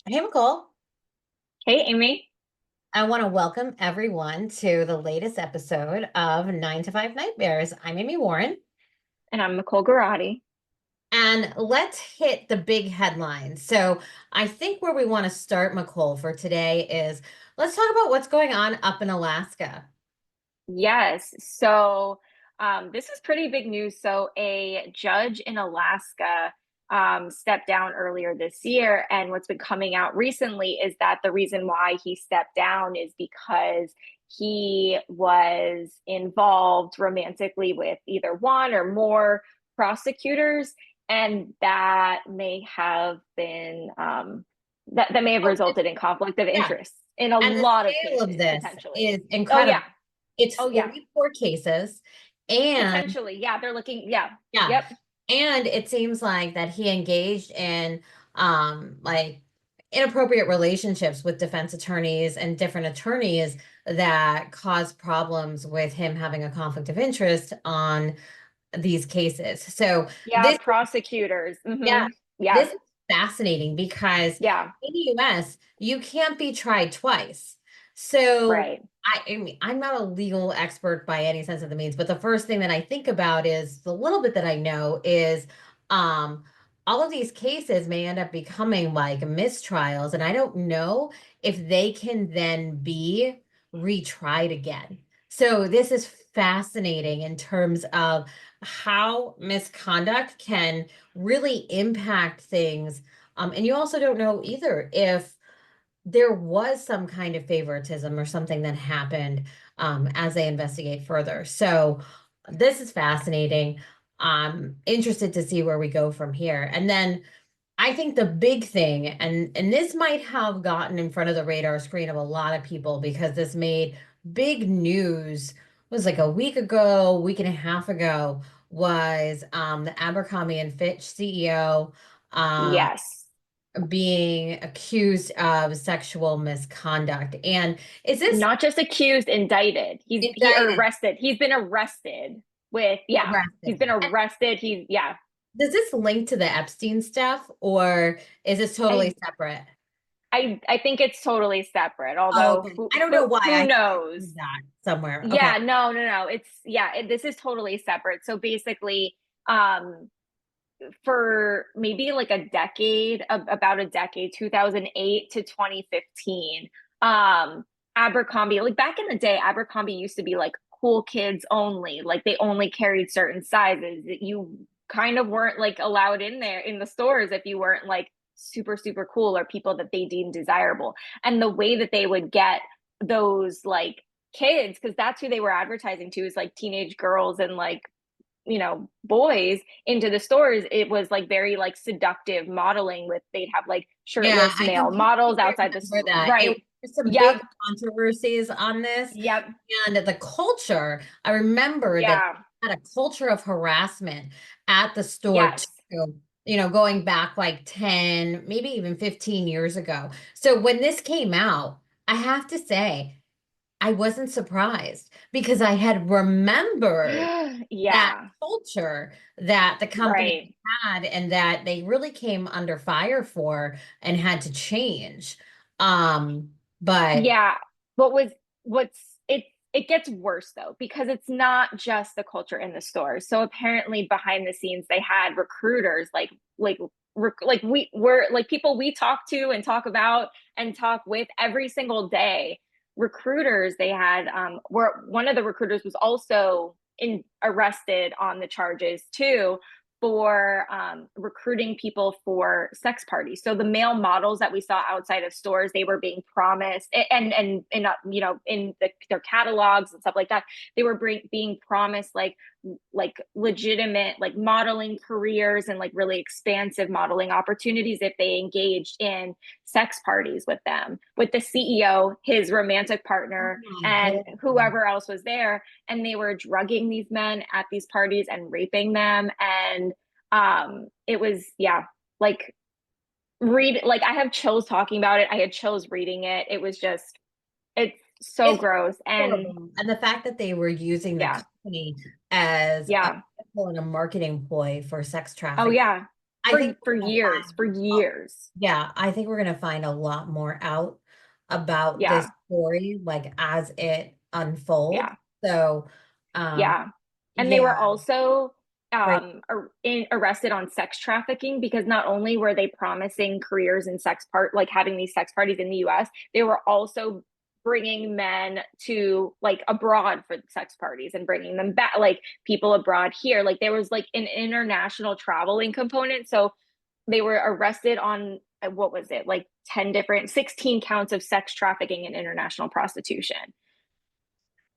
Hey, Micole. Hey, Amy. I want to welcome everyone to the latest episode of 9 to 5 Nightmares. I'm Amy Warren, And I'm Micole Garatti. and let's hit the big headlines. So, I think where we want to start, Micole, for today is let's talk about what's going on up in Alaska. Yes. So this is pretty big news. So a judge in Alaska stepped down earlier this year. And what's been coming out recently is that the reason why he stepped down is because he was involved romantically with either one or more prosecutors. And that may have been that may have Oh, resulted in conflict of yeah. interest in a And the lot of scale of cases, this potentially. is Oh yeah. incredible. It's Oh yeah. 44 cases, and Potentially. Yeah, they're looking. Yeah. yeah. Yep. And it seems like that he engaged in like inappropriate relationships with defense attorneys and different attorneys that caused problems with him having a conflict of interest on these cases. So Yeah, this, prosecutors. yeah, Yeah. this is fascinating because Yeah. in the US, you can't be tried twice. So Right. I mean, I'm not a legal expert by any sense of the means, but the first thing that I think about is the little bit that I know is um, all of these cases may end up becoming like mistrials, and I don't know if they can then be retried again. So this is fascinating in terms of how misconduct can really impact things. And you also don't know either if there was some kind of favoritism or something that happened as they investigate further. So this is fascinating. I'm interested to see where we go from here. And then I think the big thing, and this might have gotten in front of the radar screen of a lot of people because this made big news, it was like a week ago, week and a half ago, was the Abercrombie and Fitch CEO uh, Yes. being accused of sexual misconduct. And is this Not just accused, indicted. He indicted, arrested. He's been arrested with, yeah. He's arrested? been And arrested. He's, yeah. does this link to the Epstein stuff, or is this totally I separate? I think it's totally separate, Oh, although okay. I don't know why. I who thought I knows? heard that somewhere. Okay. Yeah, no. It's yeah, this is totally separate. So basically, um for maybe like a decade, about a decade, 2008 to 2015. Abercrombie, like back in the day, Abercrombie used to be like cool kids only. Like they only carried certain sizes. You kind of weren't like allowed in there in the stores if you weren't like super cool or people that they deemed desirable. And the way that they would get those like kids, because that's who they were advertising to, is like teenage girls and like boys into the stores. It was like very like seductive modeling. With they'd have like Yeah, shirtless I male completely models outside the remember that. It right. was some big Yep. controversies on this. Yep. And the culture, I remember that Yeah. had a culture of harassment at the store Yes. too, going back like 10, maybe even 15 years ago. So when this came out, I have to say, I wasn't surprised because I had remembered that Yeah. culture that the company Right. had and that they really came under fire for and had to change. Um, but Yeah. What was what's it gets worse though, because it's not just the culture in the stores. So apparently behind the scenes they had recruiters like we were like people we talk to and talk about and talk with every single day. Recruiters they had were one of the recruiters was also in arrested on the charges too, for recruiting people for sex parties. So the male models that we saw outside of stores, they were being promised, and in their catalogs and stuff like that, they were being promised like legitimate like modeling careers and like really expansive modeling opportunities if they engaged in sex parties with them, with the CEO, his romantic oh partner, my and goodness. whoever else was there. And they were drugging these men at these parties and raping them. And it was, yeah, like like I have chills talking about it. I had chills reading it. It was just, it's so It's gross. And horrible. And the fact that they were using the yeah, company as a yeah. vehicle and a marketing ploy for sex Oh trafficking. yeah. I think for we're gonna years, find, for oh, years. yeah, I think we're gonna find a lot more out about this Yeah, story, like as it unfolds. yeah, So, um, yeah. And they were yeah, also right. arrested on sex trafficking because not only were they promising careers in like having these sex parties in the US, they were also bringing men to like abroad for sex parties and bringing them back, like people abroad here. Like there was like an international traveling component. So they were arrested on what was it, like 16 counts of sex trafficking and international prostitution.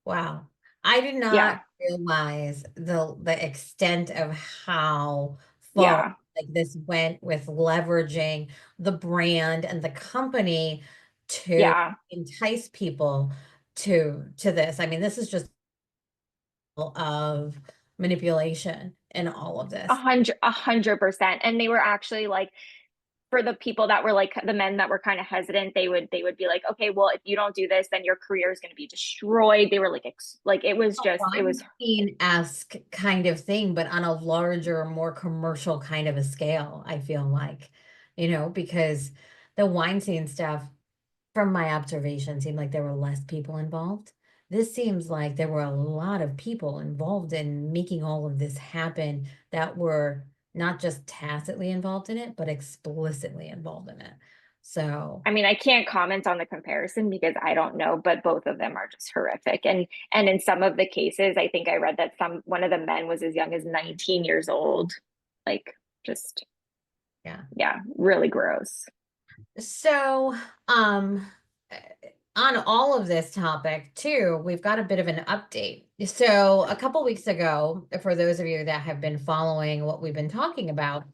Wow. I did not Yeah, realize the extent of how far yeah, like this went with leveraging the brand and the company to yeah. entice people to this. I mean, this is just of manipulation in all of A this. hundred, 100%. And they were actually like, for the people that were like the men that were kind of hesitant, they would be like, okay, well, if you don't do this, then your career is going to be destroyed. They were like, like it was just, it was Weinstein-esque kind of thing, but on a larger, more commercial kind of a scale, I feel like, because the Weinstein stuff, from my observation, seemed like there were less people involved. This seems like there were a lot of people involved in making all of this happen that were not just tacitly involved in it, but explicitly involved in it. So, I mean, I can't comment on the comparison because I don't know, but both of them are just horrific. And in some of the cases, I think I read that one of the men was as young as 19 years old. Like just yeah. yeah, really gross. So, um, eh, on all of this topic too, we've got a bit of an update. So, a couple weeks ago, for those of you that have been following what we've been talking about,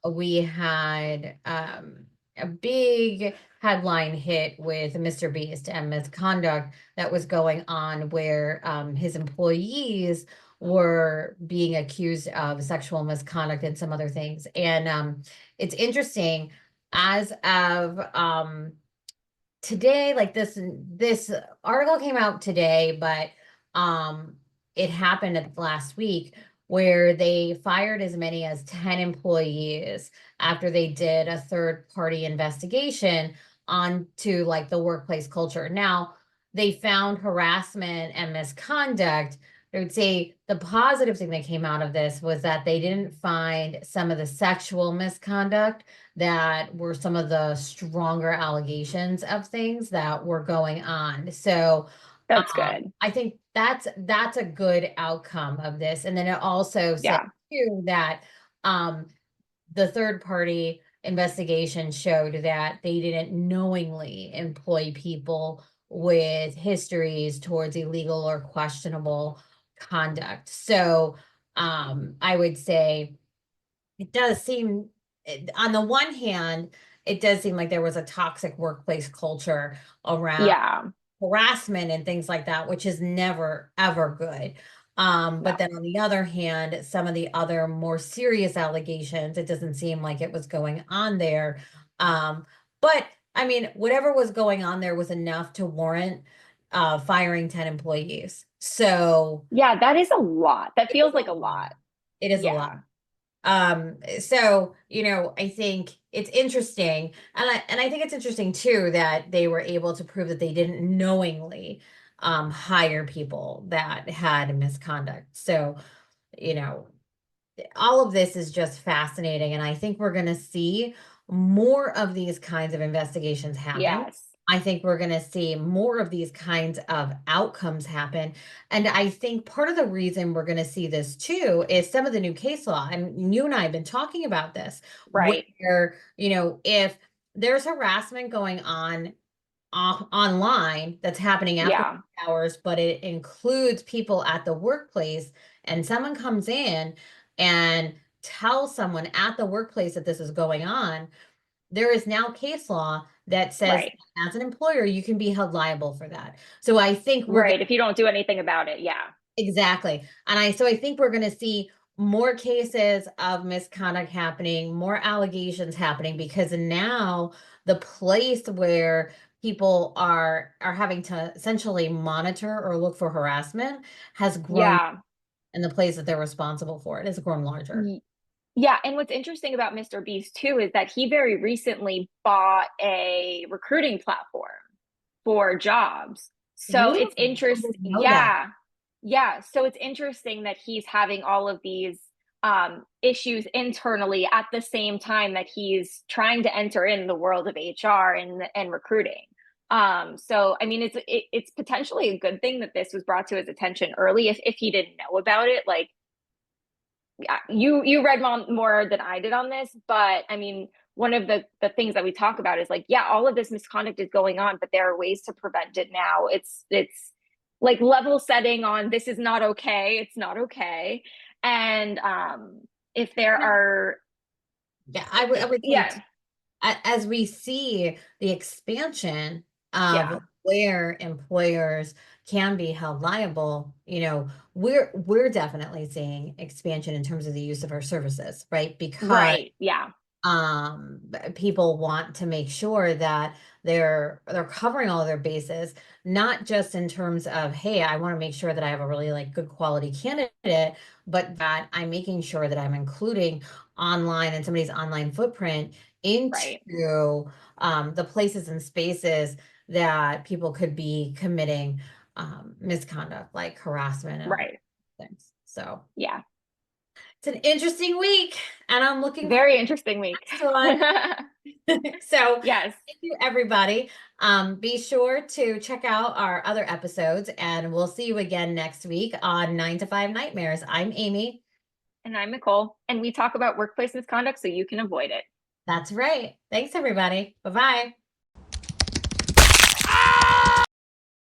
we had a big headline hit with MrBeast and misconduct that was going on where his employees were being accused of sexual misconduct and some other things. And it's interesting as of today, like this article came out today, but um it happened last week where they fired as many as 10 employees after they did a third party investigation onto like the workplace culture. Now, they found harassment and misconduct. I would say the positive thing that came out of this was that they didn't find some of the sexual misconduct that were some of the stronger allegations of things that were going on. So That's good. I think that's a good outcome of this. And then it also said Yeah. too that um, the third party investigation showed that they didn't knowingly employ people with histories towards illegal or questionable conduct. So I would say it does seem, on the one hand, it does seem like there was a toxic workplace culture around Yeah. harassment and things like that, which is never, ever good. But No. then on the other hand, some of the other more serious allegations, it doesn't seem like it was going on there. But I mean, whatever was going on there was enough to warrant firing 10 employees. So Yeah, that is a lot. That it is feels a like a lot. lot. It is a lot. Yeah. So, I think it's interesting, and I think it's interesting too that they were able to prove that they didn't knowingly hire people that had misconduct. So, you know, all of this is just fascinating. And I think we're going to see more of these kinds of investigations happen. Yes. I think we're going to see more of these kinds of outcomes happen. And I think part of the reason we're going to see this too is some of the new case law. And you and I have been talking about this, Right. where, if there's harassment going on online that's happening after Yeah. hours, but it includes people at the workplace, and someone comes in and tells someone at the workplace that this is going on, there is now case law that says Right. as an employer, you can be held liable for that. So I think we're Right. If you don't do anything about it. Yeah. exactly. So I think we're going to see more cases of misconduct happening, more allegations happening, because now the place where people are having to essentially monitor or look for harassment has grown, Yeah. and the place that they're responsible for it has grown larger. Yeah, and what's interesting about MrBeast too is that he very recently bought a recruiting platform for jobs. So Really? it's I interest, didn't know that. yeah. Yeah, so it's interesting that he's having all of these issues internally at the same time that he's trying to enter in the world of HR and recruiting. So I mean, it's potentially a good thing that this was brought to his attention early. If he didn't know about it, like yeah, you read more than I did on this, but I mean, one of the things that we talk about is like, yeah, all of this misconduct is going on, but there are ways to prevent it now. It's like level setting on this is not okay. It's not okay. And if there are, Yeah, I would say yeah, as we see the expansion yeah, of where employers can be held liable, we're definitely seeing expansion in terms of the use of our services, right? Because right, yeah, people want to make sure that they're covering all of their bases, not just in terms of, hey, I want to make sure that I have a really like good quality candidate, but that I'm making sure that I'm including online and somebody's online footprint right, into the places and spaces that people could be committing misconduct like harassment and all right, things. So yeah. it's an interesting week, and I'm looking forward Very interesting week. to the next one. So Yes, thank you, everybody. Be sure to check out our other episodes, and we'll see you again next week on 9 to 5 Nightmares. I'm Amy. and I'm Micole, and we talk about workplace misconduct so you can avoid it. That's right. Thanks, everybody. Bye bye.